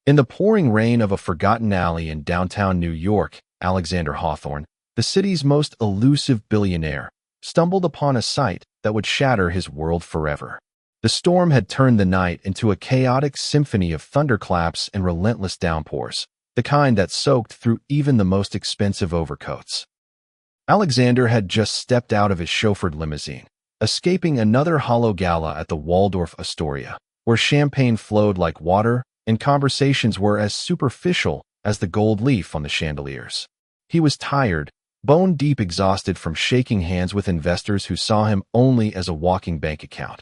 In the pouring rain of a forgotten alley in downtown New York, Alexander Hawthorne, the city's most elusive billionaire, stumbled upon a sight that would shatter his world forever. The storm had turned the night into a chaotic symphony of thunderclaps and relentless downpours, the kind that soaked through even the most expensive overcoats. Alexander had just stepped out of his chauffeured limousine, escaping another hollow gala at the Waldorf Astoria, where champagne flowed like water and conversations were as superficial as the gold leaf on the chandeliers. He was tired, bone-deep exhausted from shaking hands with investors who saw him only as a walking bank account.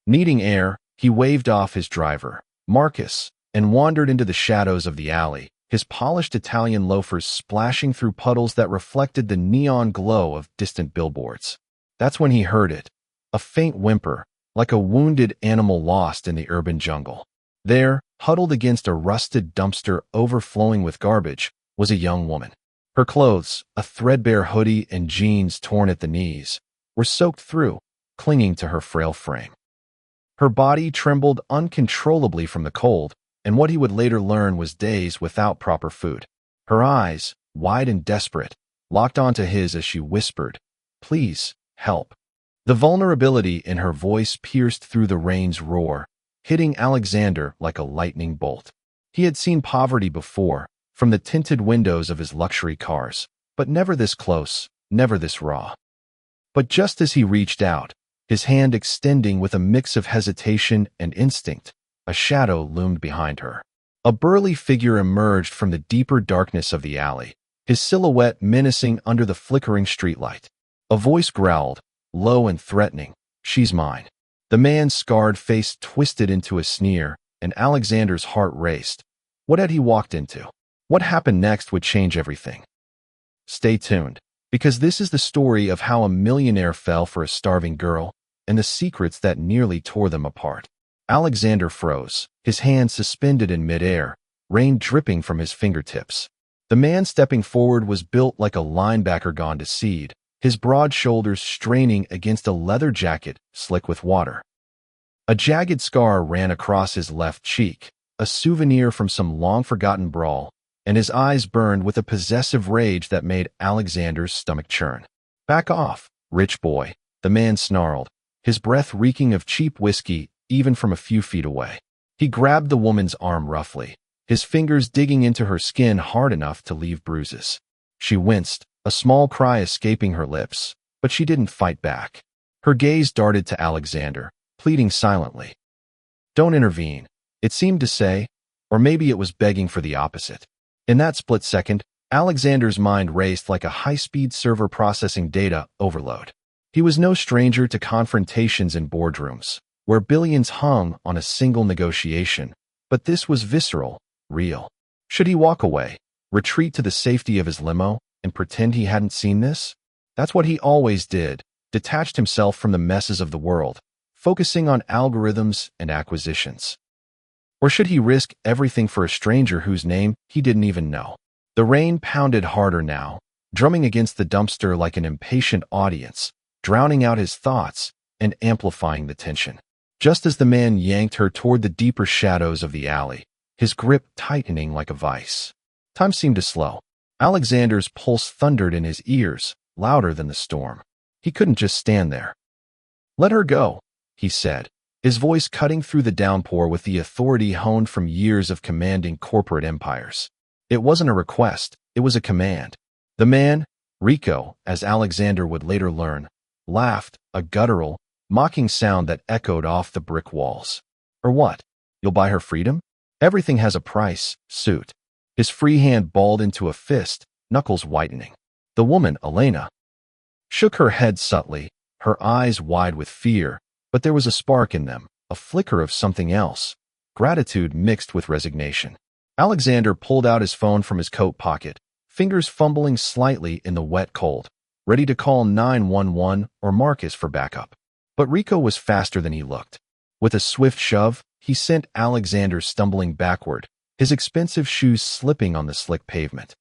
Needing air, he waved off his driver, Marcus, and wandered into the shadows of the alley, his polished Italian loafers splashing through puddles that reflected the neon glow of distant billboards. That's when he heard it, a faint whimper, like a wounded animal lost in the urban jungle. There, huddled against a rusted dumpster overflowing with garbage, was a young woman. Her clothes, a threadbare hoodie and jeans torn at the knees, were soaked through, clinging to her frail frame. Her body trembled uncontrollably from the cold, and what he would later learn was days without proper food. Her eyes, wide and desperate, locked onto his as she whispered, "Please, help." The vulnerability in her voice pierced through the rain's roar, hitting Alexander like a lightning bolt. He had seen poverty before, from the tinted windows of his luxury cars, but never this close, never this raw. But just as he reached out, his hand extending with a mix of hesitation and instinct, a shadow loomed behind her. A burly figure emerged from the deeper darkness of the alley, his silhouette menacing under the flickering streetlight. A voice growled, low and threatening, "She's mine." The man's scarred face twisted into a sneer, and Alexander's heart raced. What had he walked into? What happened next would change everything. Stay tuned, because this is the story of how a millionaire fell for a starving girl, and the secrets that nearly tore them apart. Alexander froze, his hands suspended in midair, rain dripping from his fingertips. The man stepping forward was built like a linebacker gone to seed, his broad shoulders straining against a leather jacket slick with water. A jagged scar ran across his left cheek, a souvenir from some long-forgotten brawl, and his eyes burned with a possessive rage that made Alexander's stomach churn. "Back off, rich boy," the man snarled, his breath reeking of cheap whiskey even from a few feet away. He grabbed the woman's arm roughly, his fingers digging into her skin hard enough to leave bruises. She winced, a small cry escaping her lips, but she didn't fight back. Her gaze darted to Alexander, pleading silently. "Don't intervene," it seemed to say, or maybe it was begging for the opposite. In that split second, Alexander's mind raced like a high-speed server processing data overload. He was no stranger to confrontations in boardrooms, where billions hung on a single negotiation, but this was visceral, real. Should he walk away, retreat to the safety of his limo, and pretend he hadn't seen this? That's what he always did, detached himself from the messes of the world, focusing on algorithms and acquisitions. Or should he risk everything for a stranger whose name he didn't even know? The rain pounded harder now, drumming against the dumpster like an impatient audience, drowning out his thoughts and amplifying the tension. Just as the man yanked her toward the deeper shadows of the alley, his grip tightening like a vice. Time seemed to slow. Alexander's pulse thundered in his ears, louder than the storm. He couldn't just stand there. "Let her go," he said, his voice cutting through the downpour with the authority honed from years of commanding corporate empires. It wasn't a request, it was a command. The man, Rico, as Alexander would later learn, laughed, a guttural, mocking sound that echoed off the brick walls. "Or what? You'll buy her freedom? Everything has a price, suit." His free hand balled into a fist, knuckles whitening. The woman, Elena, shook her head subtly, her eyes wide with fear, but there was a spark in them, a flicker of something else, gratitude mixed with resignation. Alexander pulled out his phone from his coat pocket, fingers fumbling slightly in the wet cold, ready to call 911 or Marcus for backup. But Rico was faster than he looked. With a swift shove, he sent Alexander stumbling backward, his expensive shoes slipping on the slick pavement.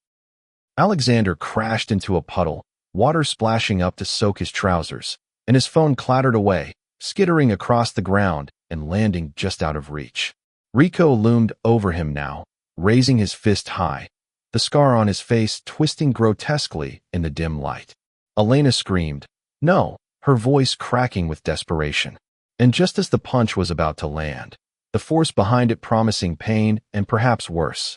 Alexander crashed into a puddle, water splashing up to soak his trousers, and his phone clattered away, skittering across the ground and landing just out of reach. Rico loomed over him now, raising his fist high, the scar on his face twisting grotesquely in the dim light. Elena screamed, "No," her voice cracking with desperation. And just as the punch was about to land, the force behind it promising pain and perhaps worse,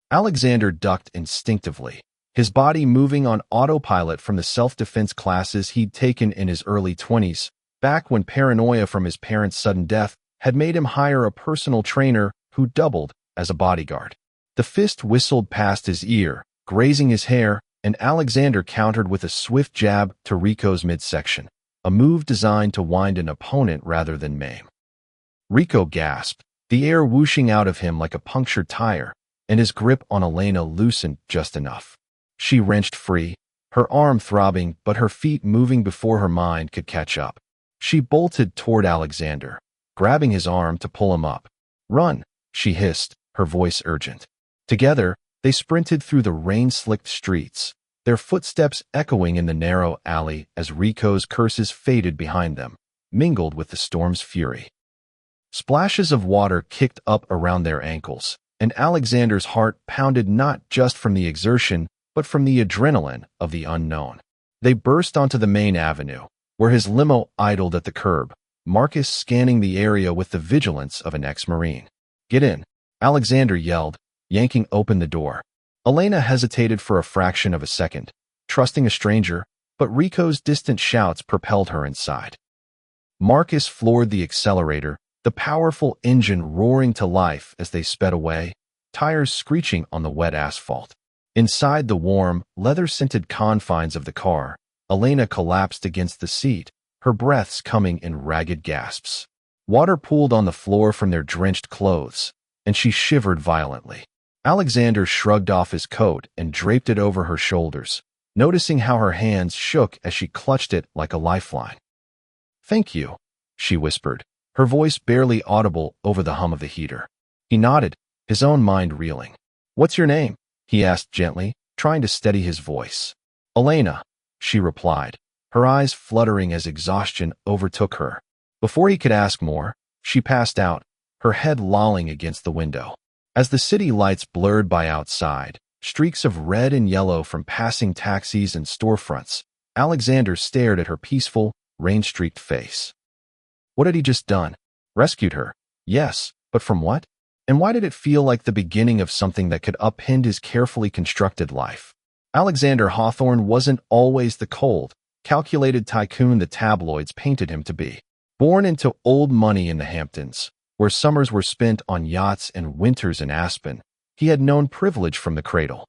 Alexander ducked instinctively, his body moving on autopilot from the self-defense classes he'd taken in his early 20s, back when paranoia from his parents' sudden death had made him hire a personal trainer who doubled as a bodyguard. The fist whistled past his ear, grazing his hair, and Alexander countered with a swift jab to Rico's midsection, a move designed to wind an opponent rather than maim. Rico gasped, the air whooshing out of him like a punctured tire, and his grip on Elena loosened just enough. She wrenched free, her arm throbbing but her feet moving before her mind could catch up. She bolted toward Alexander, grabbing his arm to pull him up. "Run," she hissed, her voice urgent. Together, they sprinted through the rain-slicked streets, their footsteps echoing in the narrow alley as Rico's curses faded behind them, mingled with the storm's fury. Splashes of water kicked up around their ankles, and Alexander's heart pounded not just from the exertion, but from the adrenaline of the unknown. They burst onto the main avenue, where his limo idled at the curb, Marcus scanning the area with the vigilance of an ex-Marine. "Get in," Alexander yelled, yanking open the door. Elena hesitated for a fraction of a second, trusting a stranger, but Rico's distant shouts propelled her inside. Marcus floored the accelerator, the powerful engine roaring to life as they sped away, tires screeching on the wet asphalt. Inside the warm, leather-scented confines of the car, Elena collapsed against the seat, her breaths coming in ragged gasps. Water pooled on the floor from their drenched clothes, and she shivered violently. Alexander shrugged off his coat and draped it over her shoulders, noticing how her hands shook as she clutched it like a lifeline. "Thank you," she whispered, her voice barely audible over the hum of the heater. He nodded, his own mind reeling. "What's your name?" he asked gently, trying to steady his voice. "Elena," she replied, her eyes fluttering as exhaustion overtook her. Before he could ask more, she passed out, her head lolling against the window. As the city lights blurred by outside, streaks of red and yellow from passing taxis and storefronts, Alexander stared at her peaceful, rain-streaked face. What had he just done? Rescued her? Yes, but from what? And why did it feel like the beginning of something that could upend his carefully constructed life? Alexander Hawthorne wasn't always the cold, calculated tycoon the tabloids painted him to be. Born into old money in the Hamptons, where summers were spent on yachts and winters in Aspen, he had known privilege from the cradle.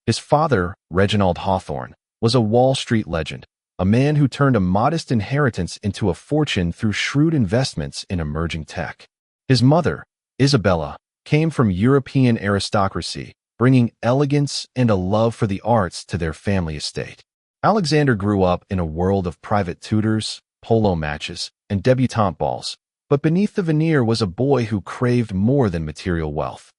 His father, Reginald Hawthorne, was a Wall Street legend, a man who turned a modest inheritance into a fortune through shrewd investments in emerging tech. His mother, Isabella, came from European aristocracy, bringing elegance and a love for the arts to their family estate. Alexander grew up in a world of private tutors, polo matches, and debutante balls, but beneath the veneer was a boy who craved more than material wealth.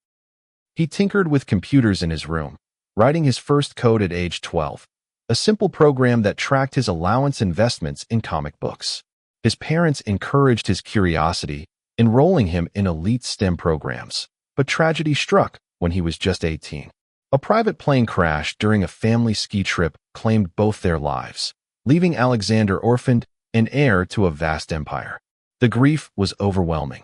He tinkered with computers in his room, writing his first code at age 12, a simple program that tracked his allowance investments in comic books. His parents encouraged his curiosity, enrolling him in elite STEM programs, but tragedy struck when he was just 18. A private plane crash during a family ski trip claimed both their lives, leaving Alexander orphaned and heir to a vast empire. The grief was overwhelming.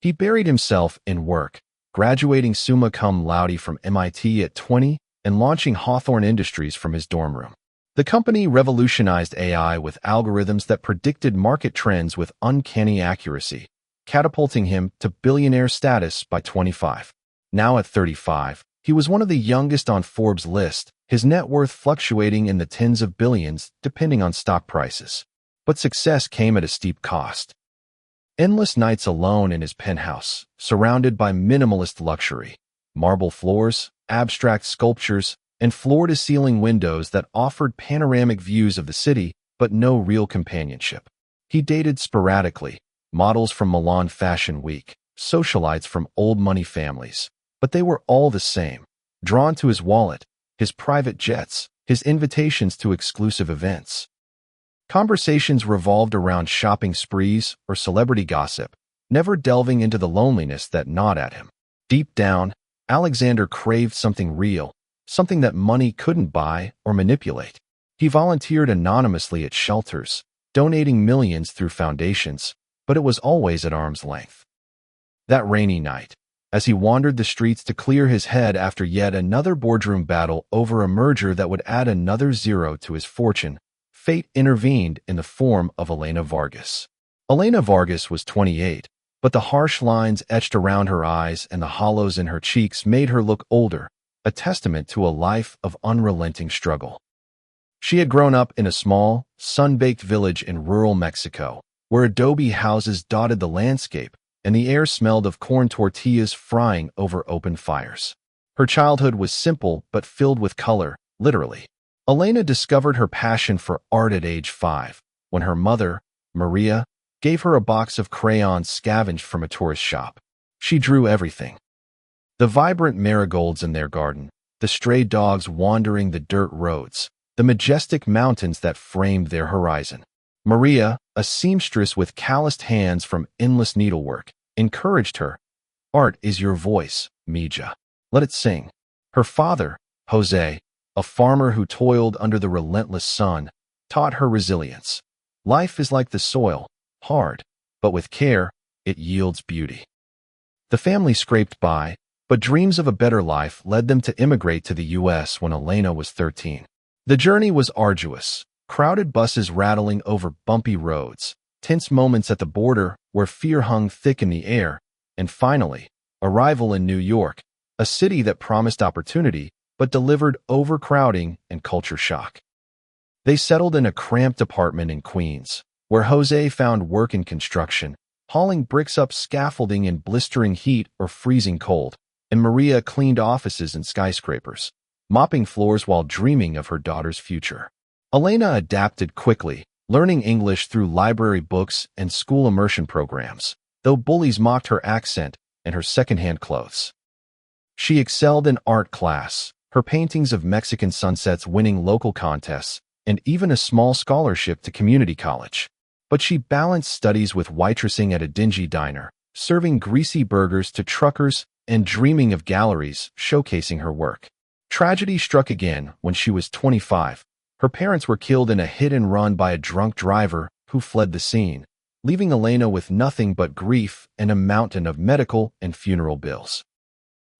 He buried himself in work, graduating summa cum laude from MIT at 20 and launching Hawthorne Industries from his dorm room. The company revolutionized AI with algorithms that predicted market trends with uncanny accuracy, catapulting him to billionaire status by 25. Now at 35, he was one of the youngest on Forbes' list, his net worth fluctuating in the tens of billions depending on stock prices. But success came at a steep cost. Endless nights alone in his penthouse, surrounded by minimalist luxury, marble floors, abstract sculptures, and floor-to-ceiling windows that offered panoramic views of the city, but no real companionship. He dated sporadically, models from Milan Fashion Week, socialites from old money families, but they were all the same, drawn to his wallet, his private jets, his invitations to exclusive events. Conversations revolved around shopping sprees or celebrity gossip, never delving into the loneliness that gnawed at him. Deep down, Alexander craved something real, something that money couldn't buy or manipulate. He volunteered anonymously at shelters, donating millions through foundations, but it was always at arm's length. That rainy night, as he wandered the streets to clear his head after yet another boardroom battle over a merger that would add another zero to his fortune, fate intervened in the form of Elena Vargas. Elena Vargas was 28, but the harsh lines etched around her eyes and the hollows in her cheeks made her look older, a testament to a life of unrelenting struggle. She had grown up in a small, sun-baked village in rural Mexico, where adobe houses dotted the landscape and the air smelled of corn tortillas frying over open fires. Her childhood was simple but filled with color, literally. Elena discovered her passion for art at age 5, when her mother, Maria, gave her a box of crayons scavenged from a tourist shop. She drew everything. The vibrant marigolds in their garden, the stray dogs wandering the dirt roads, the majestic mountains that framed their horizon. Maria, a seamstress with calloused hands from endless needlework, encouraged her. Art is your voice, Mija. Let it sing. Her father, Jose, a farmer who toiled under the relentless sun, taught her resilience. Life is like the soil, hard, but with care, it yields beauty. The family scraped by, but dreams of a better life led them to immigrate to the U.S. when Elena was 13. The journey was arduous, crowded buses rattling over bumpy roads, tense moments at the border where fear hung thick in the air, and finally, arrival in New York, a city that promised opportunity but delivered overcrowding and culture shock. They settled in a cramped apartment in Queens, where Jose found work in construction, hauling bricks up scaffolding in blistering heat or freezing cold, and Maria cleaned offices and skyscrapers, mopping floors while dreaming of her daughter's future. Elena adapted quickly, learning English through library books and school immersion programs, though bullies mocked her accent and her secondhand clothes. She excelled in art class, her paintings of Mexican sunsets winning local contests, and even a small scholarship to community college. But she balanced studies with waitressing at a dingy diner, serving greasy burgers to truckers and dreaming of galleries showcasing her work. Tragedy struck again when she was 25. Her parents were killed in a hit-and-run by a drunk driver who fled the scene, leaving Elena with nothing but grief and a mountain of medical and funeral bills.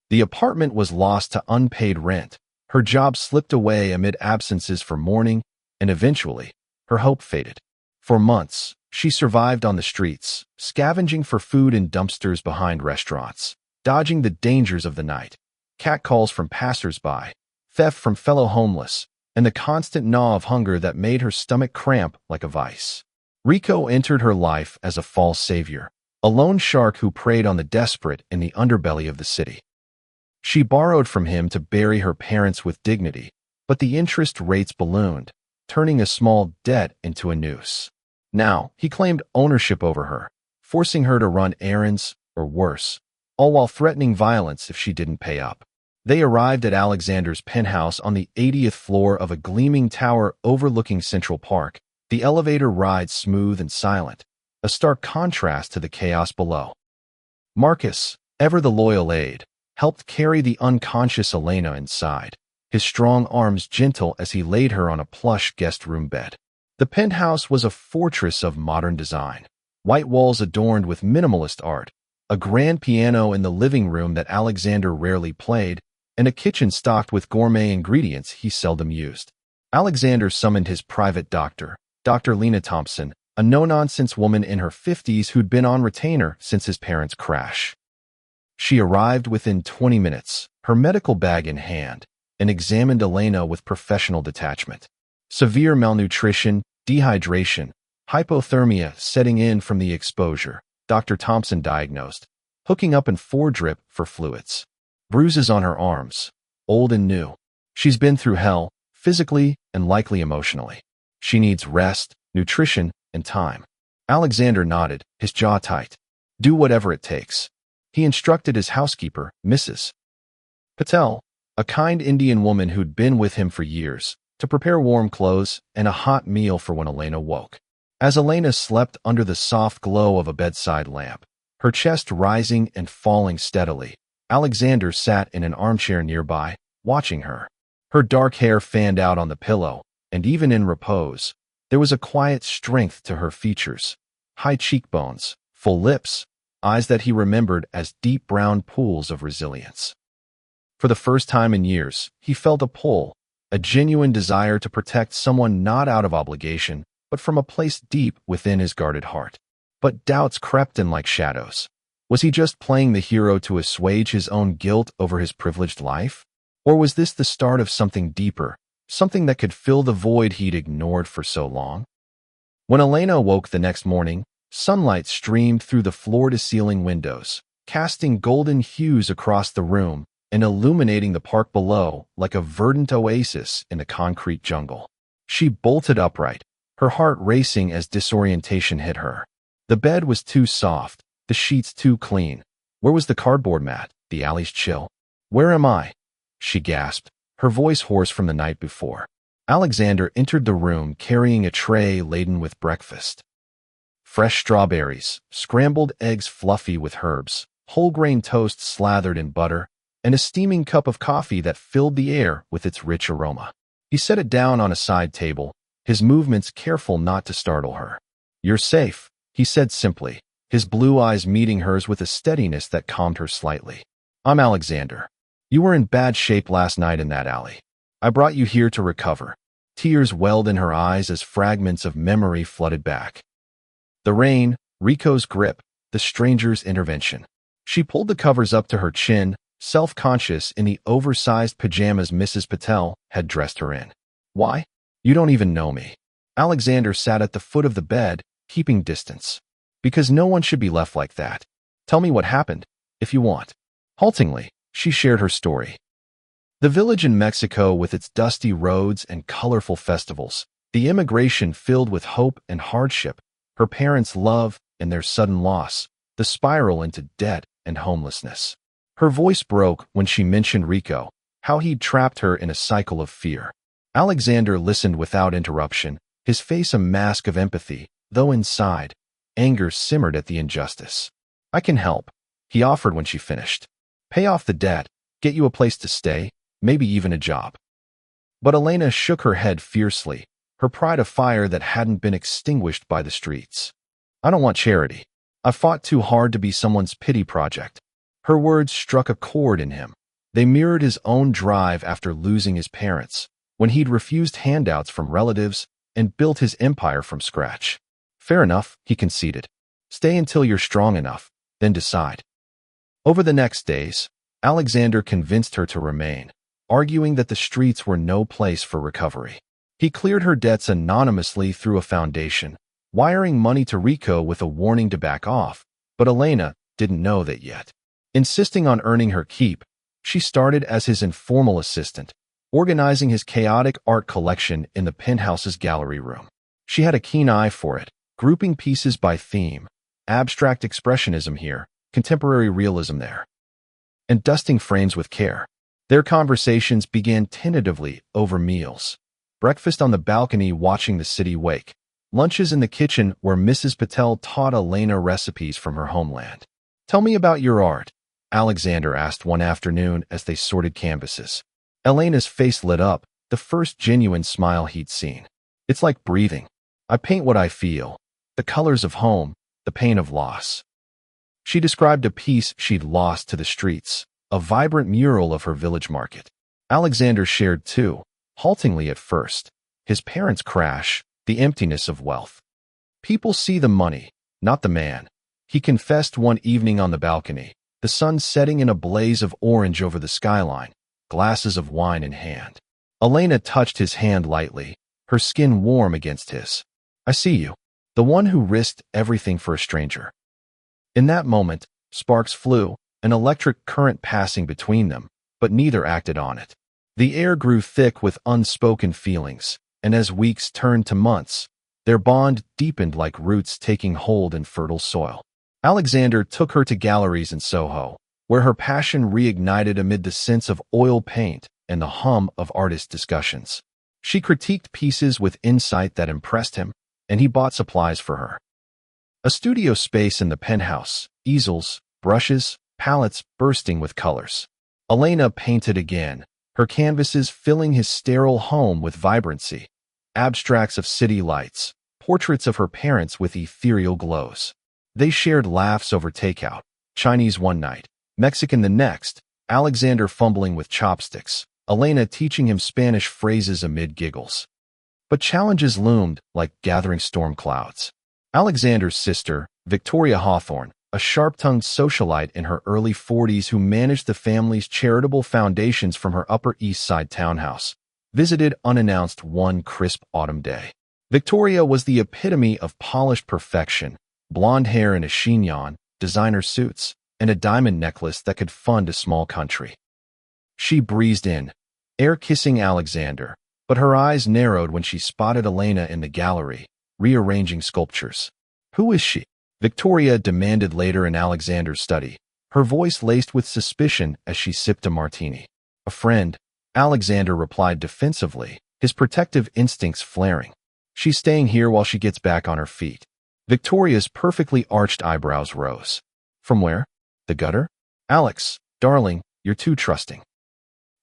The apartment was lost to unpaid rent, her job slipped away amid absences for mourning, and eventually, her hope faded. For months, she survived on the streets, scavenging for food in dumpsters behind restaurants, dodging the dangers of the night, catcalls from passers-by, theft from fellow homeless, and the constant gnaw of hunger that made her stomach cramp like a vice. Rico entered her life as a false savior, a lone shark who preyed on the desperate in the underbelly of the city. She borrowed from him to bury her parents with dignity, but the interest rates ballooned, turning a small debt into a noose. Now, he claimed ownership over her, forcing her to run errands, or worse, all while threatening violence if she didn't pay up. They arrived at Alexander's penthouse on the 80th floor of a gleaming tower overlooking Central Park, the elevator ride smooth and silent, a stark contrast to the chaos below. Marcus, ever the loyal aide, helped carry the unconscious Elena inside, his strong arms gentle as he laid her on a plush guest room bed. The penthouse was a fortress of modern design, white walls adorned with minimalist art, a grand piano in the living room that Alexander rarely played, and a kitchen stocked with gourmet ingredients he seldom used. Alexander summoned his private doctor, Dr. Lena Thompson, a no-nonsense woman in her 50s who'd been on retainer since his parents' crash. She arrived within 20 minutes, her medical bag in hand, and examined Elena with professional detachment. Severe malnutrition, dehydration, hypothermia setting in from the exposure, Dr. Thompson diagnosed, hooking up in 4-drip for fluids. Bruises on her arms, old and new. She's been through hell, physically and likely emotionally. She needs rest, nutrition, and time. Alexander nodded, his jaw tight. Do whatever it takes. He instructed his housekeeper, Mrs. Patel, a kind Indian woman who'd been with him for years, to prepare warm clothes and a hot meal for when Elena woke. As Elena slept under the soft glow of a bedside lamp, her chest rising and falling steadily. Alexander sat in an armchair nearby, watching her. Her dark hair fanned out on the pillow, and even in repose, there was a quiet strength to her features. High cheekbones, full lips, eyes that he remembered as deep brown pools of resilience. For the first time in years, he felt a pull, a genuine desire to protect someone not out of obligation, but from a place deep within his guarded heart. But doubts crept in like shadows. Was he just playing the hero to assuage his own guilt over his privileged life? Or was this the start of something deeper, something that could fill the void he'd ignored for so long? When Elena awoke the next morning, sunlight streamed through the floor-to-ceiling windows, casting golden hues across the room and illuminating the park below like a verdant oasis in a concrete jungle. She bolted upright, her heart racing as disorientation hit her. The bed was too soft, the sheets too clean. Where was the cardboard mat, the alley's chill? "Where am I?" she gasped, her voice hoarse from the night before. Alexander entered the room carrying a tray laden with breakfast. Fresh strawberries, scrambled eggs fluffy with herbs, whole grain toast slathered in butter, and a steaming cup of coffee that filled the air with its rich aroma. He set it down on a side table, his movements careful not to startle her. "You're safe," he said simply, his blue eyes meeting hers with a steadiness that calmed her slightly. "I'm Alexander. You were in bad shape last night in that alley. I brought you here to recover." Tears welled in her eyes as fragments of memory flooded back. The rain, Rico's grip, the stranger's intervention. She pulled the covers up to her chin, self-conscious in the oversized pajamas Mrs. Patel had dressed her in. "Why? You don't even know me." Alexander sat at the foot of the bed, keeping distance. "Because no one should be left like that. Tell me what happened, if you want." Haltingly, she shared her story. The village in Mexico with its dusty roads and colorful festivals, the immigration filled with hope and hardship, her parents' love and their sudden loss, the spiral into debt and homelessness. Her voice broke when she mentioned Rico, how he'd trapped her in a cycle of fear. Alexander listened without interruption, his face a mask of empathy, though inside, anger simmered at the injustice. "I can help," he offered when she finished. "Pay off the debt, get you a place to stay, maybe even a job." But Elena shook her head fiercely, her pride afire that hadn't been extinguished by the streets. "I don't want charity. I fought too hard to be someone's pity project." Her words struck a chord in him. They mirrored his own drive after losing his parents, when he'd refused handouts from relatives and built his empire from scratch. "Fair enough," he conceded. "Stay until you're strong enough, then decide." Over the next days, Alexander convinced her to remain, arguing that the streets were no place for recovery. He cleared her debts anonymously through a foundation, wiring money to Rico with a warning to back off, but Elena didn't know that yet. Insisting on earning her keep, she started as his informal assistant, organizing his chaotic art collection in the penthouse's gallery room. She had a keen eye for it, grouping pieces by theme, abstract expressionism here, contemporary realism there, and dusting frames with care. Their conversations began tentatively over meals. Breakfast on the balcony watching the city wake, lunches in the kitchen where Mrs. Patel taught Elena recipes from her homeland. "Tell me about your art," Alexander asked one afternoon as they sorted canvases. Elena's face lit up, the first genuine smile he'd seen. "It's like breathing. I paint what I feel, the colors of home, the pain of loss." She described a piece she'd lost to the streets, a vibrant mural of her village market. Alexander shared too, haltingly at first, his parents' crash, the emptiness of wealth. "People see the money, not the man," he confessed one evening on the balcony, the sun setting in a blaze of orange over the skyline, glasses of wine in hand. Elena touched his hand lightly, her skin warm against his. "I see you, the one who risked everything for a stranger." In that moment, sparks flew, an electric current passing between them, but neither acted on it. The air grew thick with unspoken feelings, and as weeks turned to months, their bond deepened like roots taking hold in fertile soil. Alexander took her to galleries in Soho, where her passion reignited amid the scents of oil paint and the hum of artist discussions. She critiqued pieces with insight that impressed him, and he bought supplies for her. A studio space in the penthouse, easels, brushes, palettes bursting with colors. Elena painted again, her canvases filling his sterile home with vibrancy. Abstracts of city lights, portraits of her parents with ethereal glows. They shared laughs over takeout, Chinese one night, Mexican the next, Alexander fumbling with chopsticks, Elena teaching him Spanish phrases amid giggles. But challenges loomed like gathering storm clouds. Alexander's sister, Victoria Hawthorne, a sharp-tongued socialite in her early 40s who managed the family's charitable foundations from her Upper East Side townhouse, visited unannounced one crisp autumn day. Victoria was the epitome of polished perfection, blonde hair in a chignon, designer suits, and a diamond necklace that could fund a small country. She breezed in, air-kissing Alexander, but her eyes narrowed when she spotted Elena in the gallery, rearranging sculptures. "Who is she?" Victoria demanded later in Alexander's study, her voice laced with suspicion as she sipped a martini. "A friend," Alexander replied defensively, his protective instincts flaring. "She's staying here while she gets back on her feet." Victoria's perfectly arched eyebrows rose. "From where? The gutter?" "Alex, darling, you're too trusting."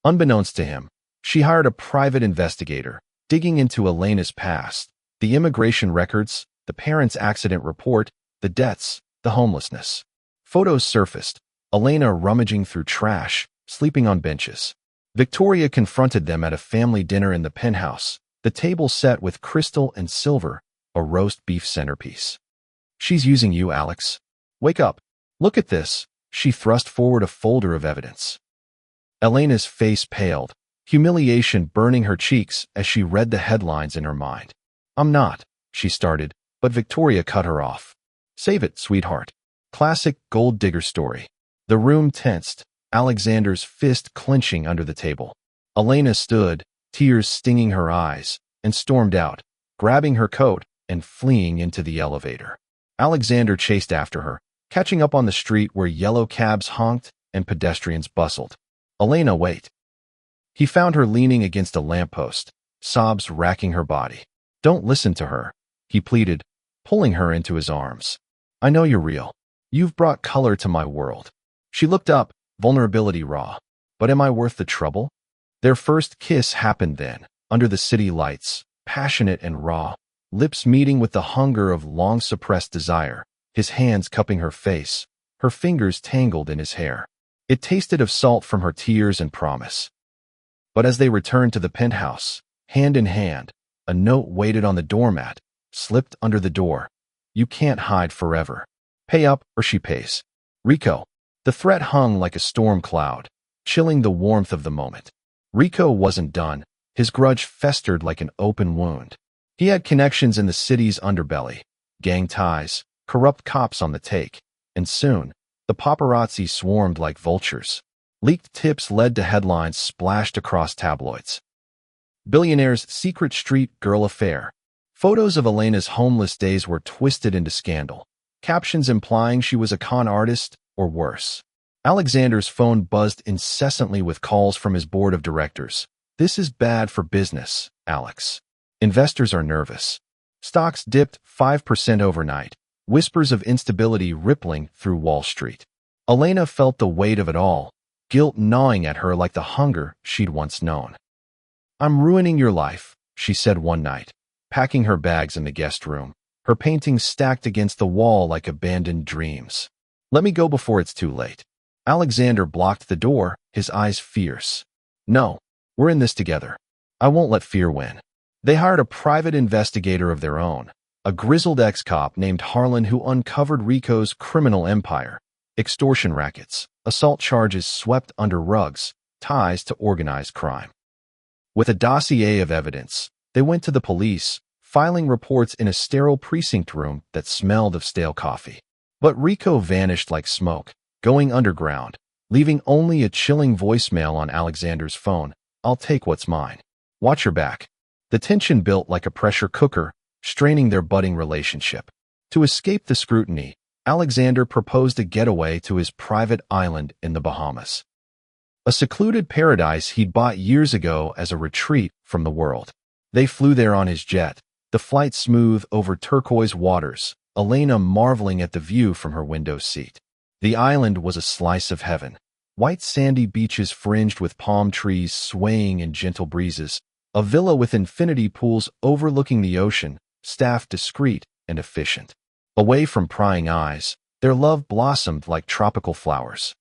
Unbeknownst to him, she hired a private investigator, digging into Elena's past, the immigration records, the parents' accident report, the debts, the homelessness. Photos surfaced, Elena rummaging through trash, sleeping on benches. Victoria confronted them at a family dinner in the penthouse, the table set with crystal and silver, a roast beef centerpiece. "She's using you, Alex. Wake up. Look at this." She thrust forward a folder of evidence. Elena's face paled, humiliation burning her cheeks as she read the headlines in her mind. "I'm not," she started, but Victoria cut her off. "Save it, sweetheart." Classic gold digger story. The room tensed, Alexander's fist clenching under the table. Elena stood, tears stinging her eyes, and stormed out, grabbing her coat and fleeing into the elevator. Alexander chased after her, catching up on the street where yellow cabs honked and pedestrians bustled. "Elena, wait." He found her leaning against a lamppost, sobs racking her body. "Don't listen to her," he pleaded, pulling her into his arms. "I know you're real. You've brought color to my world." She looked up, vulnerability raw. "But am I worth the trouble?" Their first kiss happened then, under the city lights, passionate and raw, lips meeting with the hunger of long-suppressed desire, his hands cupping her face, her fingers tangled in his hair. It tasted of salt from her tears and promise. But as they returned to the penthouse, hand in hand, a note waited on the doormat, slipped under the door. "You can't hide forever. Pay up or she pays. Rico." The threat hung like a storm cloud, chilling the warmth of the moment. Rico wasn't done. His grudge festered like an open wound. He had connections in the city's underbelly, gang ties, corrupt cops on the take, and soon, the paparazzi swarmed like vultures. Leaked tips led to headlines splashed across tabloids. Billionaire's secret street girl affair. Photos of Elena's homeless days were twisted into scandal, captions implying she was a con artist or worse. Alexander's phone buzzed incessantly with calls from his board of directors. "This is bad for business, Alex. Investors are nervous." Stocks dipped 5% overnight, whispers of instability rippling through Wall Street. Elena felt the weight of it all, guilt gnawing at her like the hunger she'd once known. "I'm ruining your life," she said one night, packing her bags in the guest room, her paintings stacked against the wall like abandoned dreams. "Let me go before it's too late." Alexander blocked the door, his eyes fierce. "No, we're in this together. I won't let fear win." They hired a private investigator of their own, a grizzled ex-cop named Harlan who uncovered Rico's criminal empire, extortion rackets, assault charges swept under rugs, ties to organized crime. With a dossier of evidence, they went to the police, filing reports in a sterile precinct room that smelled of stale coffee. But Rico vanished like smoke, going underground, leaving only a chilling voicemail on Alexander's phone. "I'll take what's mine. Watch your back." The tension built like a pressure cooker, straining their budding relationship. To escape the scrutiny, Alexander proposed a getaway to his private island in the Bahamas. A secluded paradise he'd bought years ago as a retreat from the world. They flew there on his jet, the flight smooth over turquoise waters, Elena marveling at the view from her window seat. The island was a slice of heaven. White sandy beaches fringed with palm trees swaying in gentle breezes, a villa with infinity pools overlooking the ocean, staffed discreet and efficient. Away from prying eyes, their love blossomed like tropical flowers.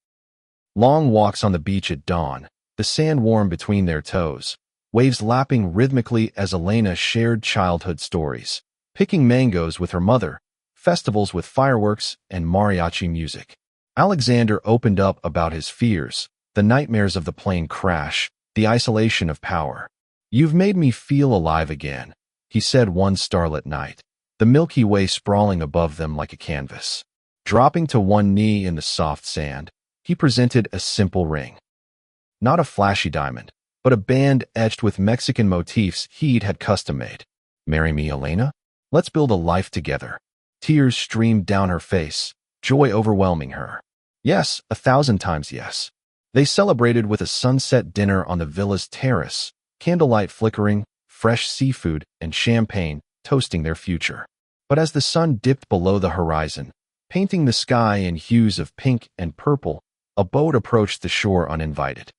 Long walks on the beach at dawn, the sand warm between their toes, waves lapping rhythmically as Elena shared childhood stories, picking mangoes with her mother, festivals with fireworks and mariachi music. Alexander opened up about his fears, the nightmares of the plane crash, the isolation of power. "You've made me feel alive again," he said one starlit night, the Milky Way sprawling above them like a canvas. Dropping to one knee in the soft sand, he presented a simple ring. Not a flashy diamond, but a band etched with Mexican motifs he'd had custom-made. "Marry me, Elena? Let's build a life together." Tears streamed down her face, joy overwhelming her. Yes, 1,000 times yes. They celebrated with a sunset dinner on the villa's terrace, candlelight flickering, fresh seafood, and champagne toasting their future. But as the sun dipped below the horizon, painting the sky in hues of pink and purple, a boat approached the shore uninvited.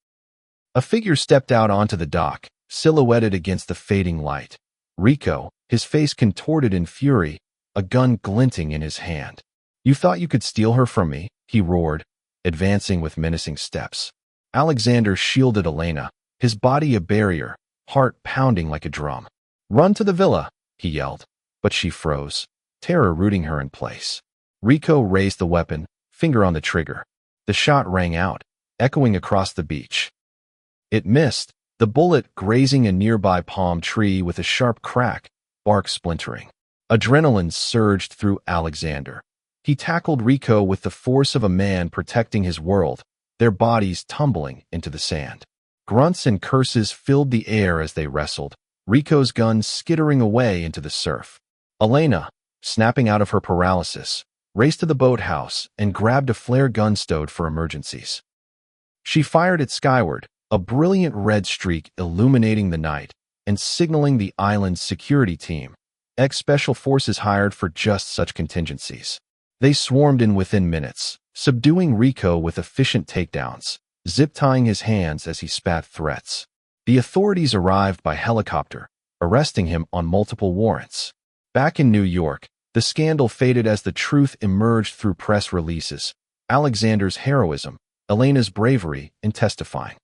A figure stepped out onto the dock, silhouetted against the fading light. Rico, his face contorted in fury, a gun glinting in his hand. "You thought you could steal her from me?" he roared, advancing with menacing steps. Alexander shielded Elena, his body a barrier, heart pounding like a drum. "Run to the villa," he yelled, but she froze, terror rooting her in place. Rico raised the weapon, finger on the trigger. The shot rang out, echoing across the beach. It missed, the bullet grazing a nearby palm tree with a sharp crack, bark splintering. Adrenaline surged through Alexander. He tackled Rico with the force of a man protecting his world, their bodies tumbling into the sand. Grunts and curses filled the air as they wrestled, Rico's gun skittering away into the surf. Elena, snapping out of her paralysis, raced to the boathouse and grabbed a flare gun stowed for emergencies. She fired it skyward, a brilliant red streak illuminating the night and signaling the island's security team, ex-special forces hired for just such contingencies. They swarmed in within minutes, subduing Rico with efficient takedowns, zip-tying his hands as he spat threats. The authorities arrived by helicopter, arresting him on multiple warrants. Back in New York, the scandal faded as the truth emerged through press releases, Alexander's heroism, Elena's bravery in testifying.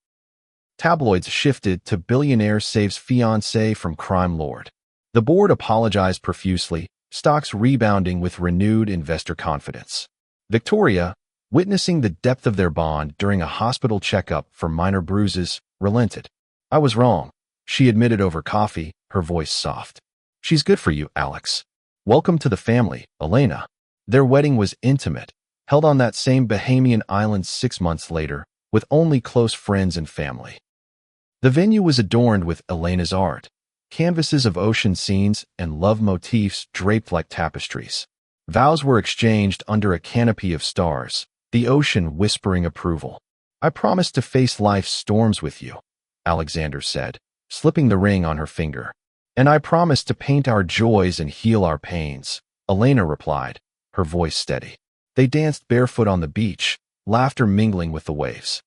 Tabloids shifted to "Billionaire saves fiancé from crime lord." The board apologized profusely, stocks rebounding with renewed investor confidence. Victoria, witnessing the depth of their bond during a hospital checkup for minor bruises, relented. "I was wrong," she admitted over coffee, her voice soft. "She's good for you, Alex. Welcome to the family, Elena." Their wedding was intimate, held on that same Bahamian island 6 months later, with only close friends and family. The venue was adorned with Elena's art, canvases of ocean scenes and love motifs draped like tapestries. Vows were exchanged under a canopy of stars, the ocean whispering approval. "I promise to face life's storms with you," Alexander said, slipping the ring on her finger. "And I promise to paint our joys and heal our pains," Elena replied, her voice steady. They danced barefoot on the beach, laughter mingling with the waves.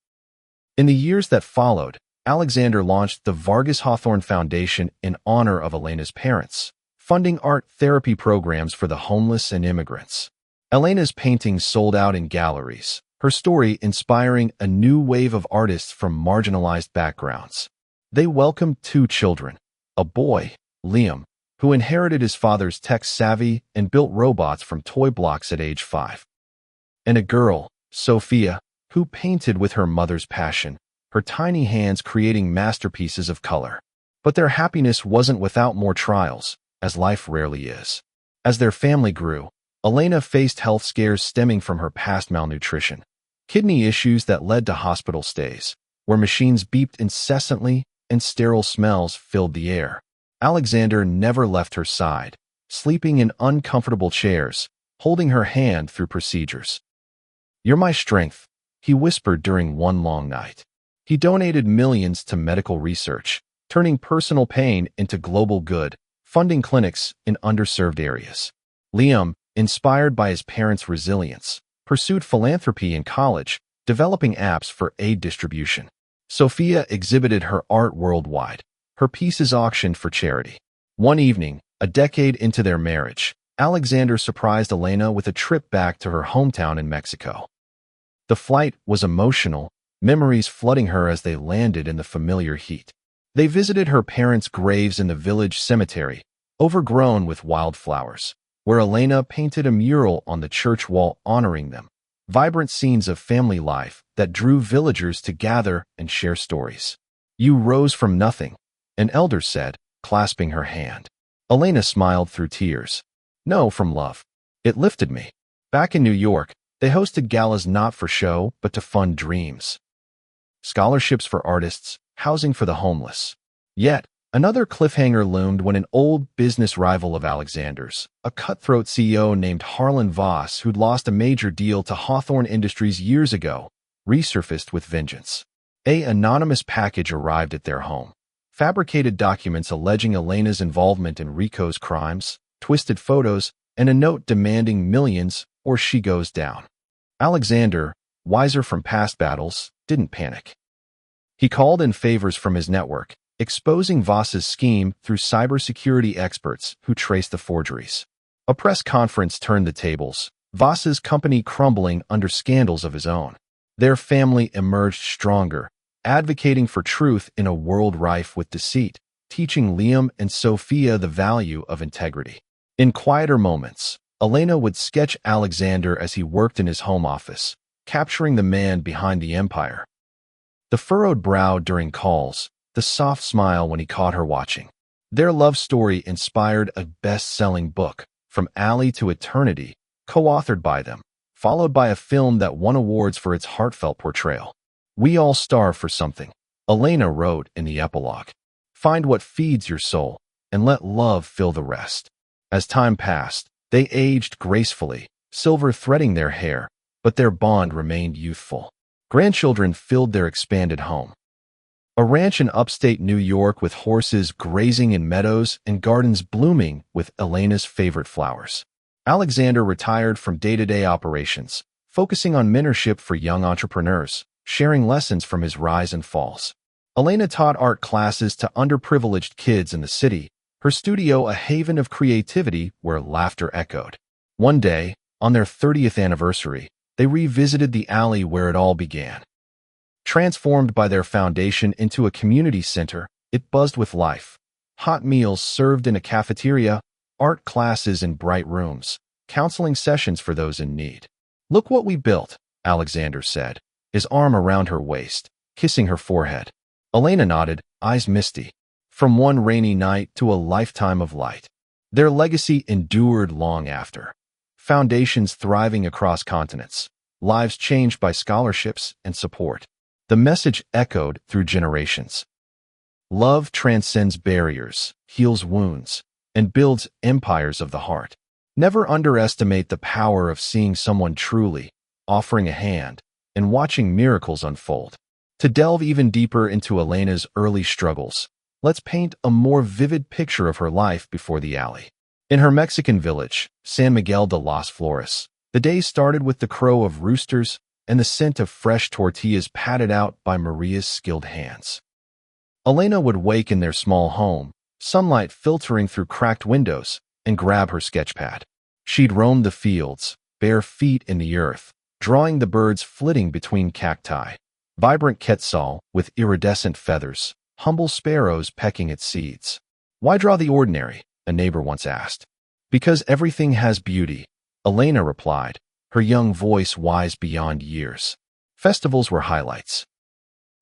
In the years that followed, Alexander launched the Vargas Hawthorne Foundation in honor of Elena's parents, funding art therapy programs for the homeless and immigrants. Elena's paintings sold out in galleries, her story inspiring a new wave of artists from marginalized backgrounds. They welcomed 2 children, a boy, Liam, who inherited his father's tech savvy and built robots from toy blocks at age 5, and a girl, Sophia, who painted with her mother's passion, her tiny hands creating masterpieces of color. But their happiness wasn't without more trials, as life rarely is. As their family grew, Elena faced health scares stemming from her past malnutrition, kidney issues that led to hospital stays, where machines beeped incessantly and sterile smells filled the air. Alexander never left her side, sleeping in uncomfortable chairs, holding her hand through procedures. "You're my strength," he whispered during one long night. He donated millions to medical research, turning personal pain into global good, funding clinics in underserved areas. Liam, inspired by his parents' resilience, pursued philanthropy in college, developing apps for aid distribution. Sophia exhibited her art worldwide, her pieces auctioned for charity. One evening, a decade into their marriage, Alexander surprised Elena with a trip back to her hometown in Mexico. The flight was emotional, memories flooding her as they landed in the familiar heat. They visited her parents' graves in the village cemetery, overgrown with wildflowers, where Elena painted a mural on the church wall honoring them. Vibrant scenes of family life that drew villagers to gather and share stories. "You rose from nothing," an elder said, clasping her hand. Elena smiled through tears. "No, from love. It lifted me." Back in New York, they hosted galas not for show, but to fund dreams. Scholarships for artists, housing for the homeless. Yet, another cliffhanger loomed when an old business rival of Alexander's, a cutthroat CEO named Harlan Voss who'd lost a major deal to Hawthorne Industries years ago, resurfaced with vengeance. An anonymous package arrived at their home. Fabricated documents alleging Elena's involvement in Rico's crimes, twisted photos, and a note demanding millions or she goes down. Alexander, wiser from past battles, didn't panic. He called in favors from his network, exposing Voss's scheme through cybersecurity experts who traced the forgeries. A press conference turned the tables, Voss's company crumbling under scandals of his own. Their family emerged stronger, advocating for truth in a world rife with deceit, teaching Liam and Sophia the value of integrity. In quieter moments, Elena would sketch Alexander as he worked in his home office, capturing the man behind the empire. The furrowed brow during calls, the soft smile when he caught her watching. Their love story inspired a best-selling book, From Alley to Eternity, co-authored by them, followed by a film that won awards for its heartfelt portrayal. "We all starve for something," Elena wrote in the epilogue. "Find what feeds your soul, and let love fill the rest." As time passed, they aged gracefully, silver threading their hair, but their bond remained youthful. Grandchildren filled their expanded home. A ranch in upstate New York with horses grazing in meadows and gardens blooming with Elena's favorite flowers. Alexander retired from day-to-day operations, focusing on mentorship for young entrepreneurs, sharing lessons from his rise and falls. Elena taught art classes to underprivileged kids in the city, her studio a haven of creativity where laughter echoed. One day, on their 30th anniversary, they revisited the alley where it all began. Transformed by their foundation into a community center, it buzzed with life. Hot meals served in a cafeteria, art classes in bright rooms, counseling sessions for those in need. "Look what we built," Alexander said, his arm around her waist, kissing her forehead. Elena nodded, eyes misty. From one rainy night to a lifetime of light. Their legacy endured long after. Foundations thriving across continents, lives changed by scholarships and support. The message echoed through generations. Love transcends barriers, heals wounds, and builds empires of the heart. Never underestimate the power of seeing someone truly, offering a hand, and watching miracles unfold. To delve even deeper into Elena's early struggles, let's paint a more vivid picture of her life before the alley. In her Mexican village, San Miguel de las Flores, the day started with the crow of roosters and the scent of fresh tortillas patted out by Maria's skilled hands. Elena would wake in their small home, sunlight filtering through cracked windows, and grab her sketchpad. She'd roam the fields, bare feet in the earth, drawing the birds flitting between cacti. Vibrant quetzal with iridescent feathers, humble sparrows pecking at seeds. "Why draw the ordinary?" a neighbor once asked. "Because everything has beauty," Elena replied, her young voice wise beyond years. Festivals were highlights.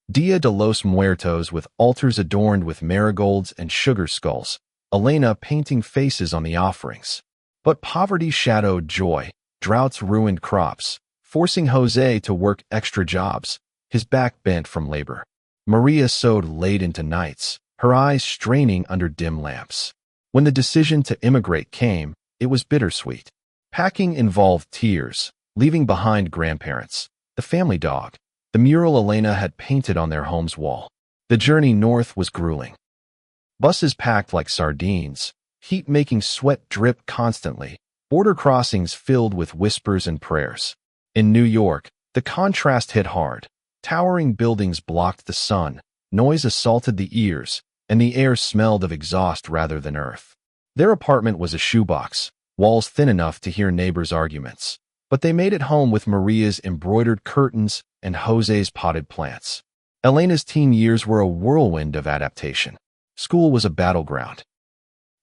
Dia de los Muertos with altars adorned with marigolds and sugar skulls, Elena painting faces on the offerings. But poverty shadowed joy, droughts ruined crops, forcing Jose to work extra jobs, his back bent from labor. Maria sewed late into nights, her eyes straining under dim lamps. When the decision to immigrate came, it was bittersweet. Packing involved tears, leaving behind grandparents, the family dog, the mural Elena had painted on their home's wall. The journey north was grueling. Buses packed like sardines, heat making sweat drip constantly, border crossings filled with whispers and prayers. In New York, the contrast hit hard. Towering buildings blocked the sun, noise assaulted the ears, and the air smelled of exhaust rather than earth. Their apartment was a shoebox, walls thin enough to hear neighbors' arguments. But they made it home with Maria's embroidered curtains and Jose's potted plants. Elena's teen years were a whirlwind of adaptation. School was a battleground.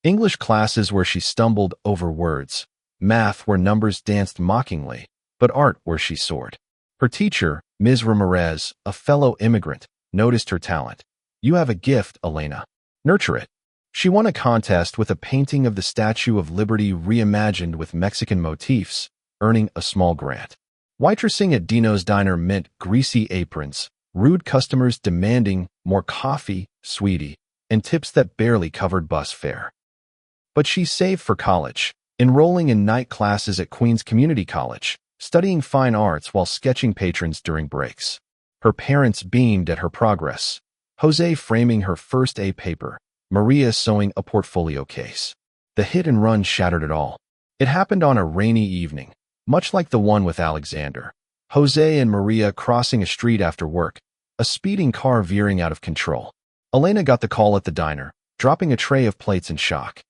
English classes where she stumbled over words, math where numbers danced mockingly, but art where she soared. Her teacher, Ms. Ramirez, a fellow immigrant, noticed her talent. "You have a gift, Elena. Nurture it." She won a contest with a painting of the Statue of Liberty reimagined with Mexican motifs, earning a small grant. Waitressing at Dino's Diner meant greasy aprons, rude customers demanding more coffee, sweetie, and tips that barely covered bus fare. But she saved for college, enrolling in night classes at Queens Community College, studying fine arts while sketching patrons during breaks. Her parents beamed at her progress, Jose framing her first A paper, Maria sewing a portfolio case. The hit and run shattered it all. It happened on a rainy evening, much like the one with Alexander. Jose and Maria crossing a street after work, a speeding car veering out of control. Elena got the call at the diner, dropping a tray of plates in shock.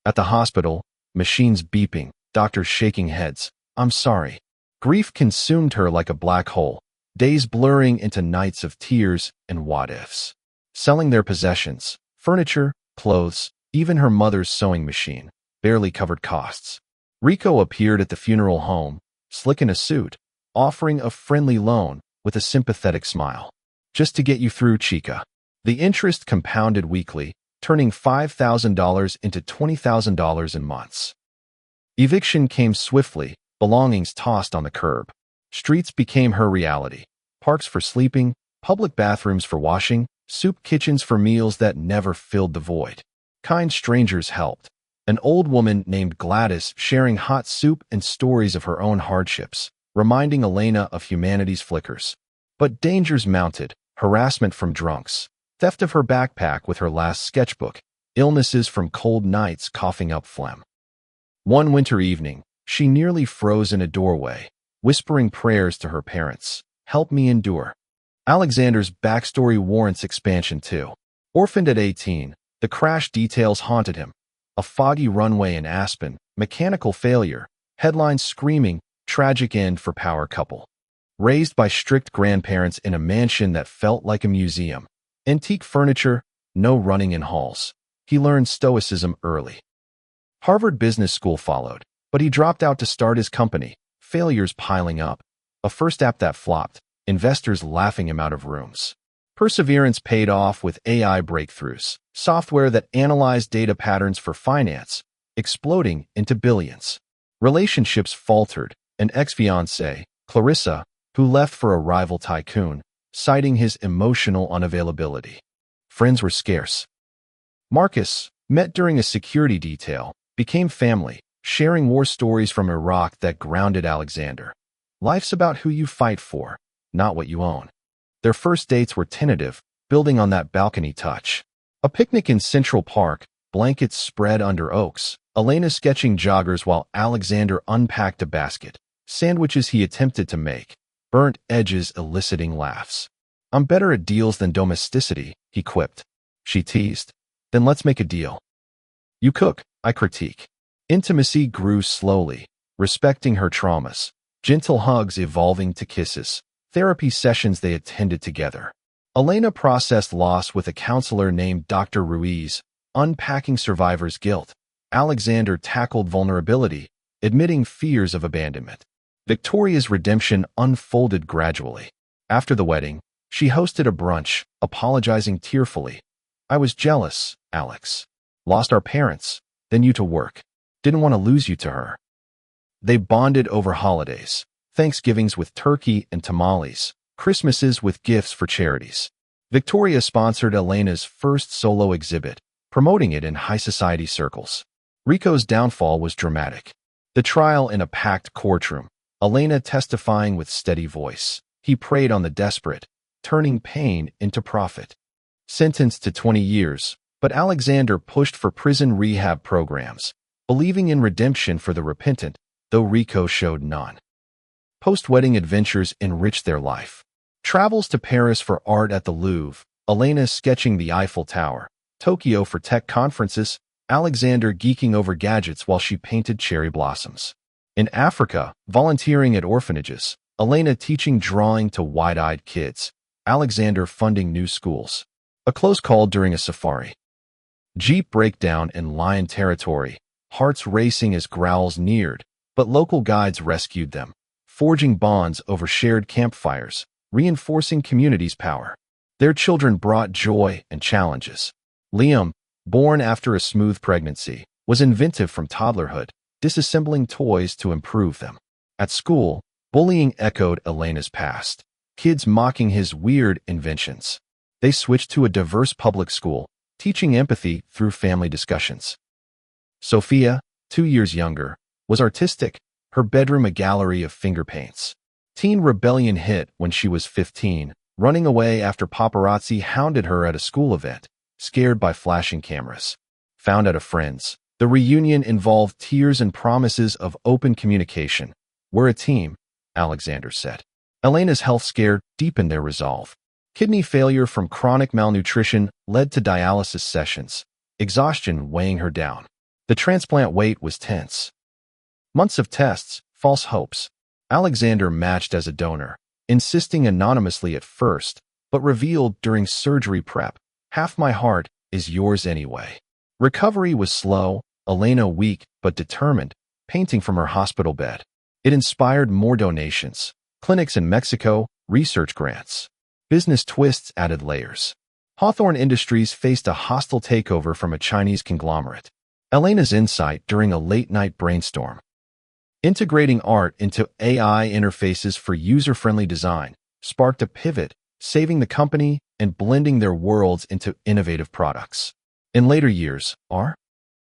At the hospital, machines beeping, doctors shaking heads. "I'm sorry." Grief consumed her like a black hole, days blurring into nights of tears and what-ifs. Selling their possessions, furniture, clothes, even her mother's sewing machine, barely covered costs. Rico appeared at the funeral home, slick in a suit, offering a friendly loan with a sympathetic smile. "Just to get you through, chica." The interest compounded weekly, turning $5,000 into $20,000 in months. Eviction came swiftly, belongings tossed on the curb. Streets became her reality. Parks for sleeping, public bathrooms for washing, soup kitchens for meals that never filled the void. Kind strangers helped. An old woman named Gladys sharing hot soup and stories of her own hardships, reminding Elena of humanity's flickers. But dangers mounted, harassment from drunks, theft of her backpack with her last sketchbook, illnesses from cold nights coughing up phlegm. One winter evening, she nearly froze in a doorway, whispering prayers to her parents. "Help me endure." Alexander's backstory warrants expansion too. Orphaned at 18, the crash details haunted him. A foggy runway in Aspen, mechanical failure, headlines screaming, tragic end for power couple. Raised by strict grandparents in a mansion that felt like a museum. Antique furniture, no running in halls. He learned stoicism early. Harvard Business School followed, but he dropped out to start his company, failures piling up. A first app that flopped, investors laughing him out of rooms. Perseverance paid off with AI breakthroughs, software that analyzed data patterns for finance, exploding into billions. Relationships faltered, an ex-fiancée, Clarissa, who left for a rival tycoon, citing his emotional unavailability. Friends were scarce. Marcus, met during a security detail, became family, sharing war stories from Iraq that grounded Alexander. Life's about who you fight for, not what you own. Their first dates were tentative, building on that balcony touch. A picnic in Central Park, blankets spread under oaks, Elena sketching joggers while Alexander unpacked a basket, sandwiches he attempted to make, burnt edges eliciting laughs. "I'm better at deals than domesticity," he quipped. She teased. "Then let's make a deal." "You cook," I critique. Intimacy grew slowly, respecting her traumas, gentle hugs evolving to kisses, therapy sessions they attended together. Elena processed loss with a counselor named Dr. Ruiz, unpacking survivor's guilt. Alexander tackled vulnerability, admitting fears of abandonment. Victoria's redemption unfolded gradually. After the wedding, she hosted a brunch, apologizing tearfully. "I was jealous, Alex. Lost our parents, then you to work. Didn't want to lose you to her." They bonded over holidays, Thanksgivings with turkey and tamales, Christmases with gifts for charities. Victoria sponsored Elena's first solo exhibit, promoting it in high society circles. Rico's downfall was dramatic. The trial in a packed courtroom, Elena testifying with steady voice. He preyed on the desperate, turning pain into profit. Sentenced to 20 years, but Alexander pushed for prison rehab programs, believing in redemption for the repentant, though Rico showed none. Post-wedding adventures enrich their life. Travels to Paris for art at the Louvre, Elena sketching the Eiffel Tower. Tokyo for tech conferences, Alexander geeking over gadgets while she painted cherry blossoms. In Africa, volunteering at orphanages, Elena teaching drawing to wide-eyed kids, Alexander funding new schools. A close call during a safari. Jeep breakdown in lion territory, hearts racing as growls neared, but local guides rescued them, forging bonds over shared campfires, reinforcing community's power. Their children brought joy and challenges. Liam, born after a smooth pregnancy, was inventive from toddlerhood, disassembling toys to improve them. At school, bullying echoed Elena's past, kids mocking his weird inventions. They switched to a diverse public school, teaching empathy through family discussions. Sophia, 2 years younger, was artistic, her bedroom a gallery of finger paints. Teen rebellion hit when she was 15, running away after paparazzi hounded her at a school event, scared by flashing cameras. Found at a friend's, the reunion involved tears and promises of open communication. "We're a team," Alexander said. Elena's health scare deepened their resolve. Kidney failure from chronic malnutrition led to dialysis sessions, exhaustion weighing her down. The transplant wait was tense. Months of tests, false hopes. Alexander matched as a donor, insisting anonymously at first, but revealed during surgery prep, "Half my heart is yours anyway." Recovery was slow, Elena weak but determined, painting from her hospital bed. It inspired more donations, clinics in Mexico, research grants. Business twists added layers. Hawthorne Industries faced a hostile takeover from a Chinese conglomerate. Elena's insight during a late-night brainstorm. Integrating art into AI interfaces for user-friendly design sparked a pivot, saving the company and blending their worlds into innovative products. In later years, R.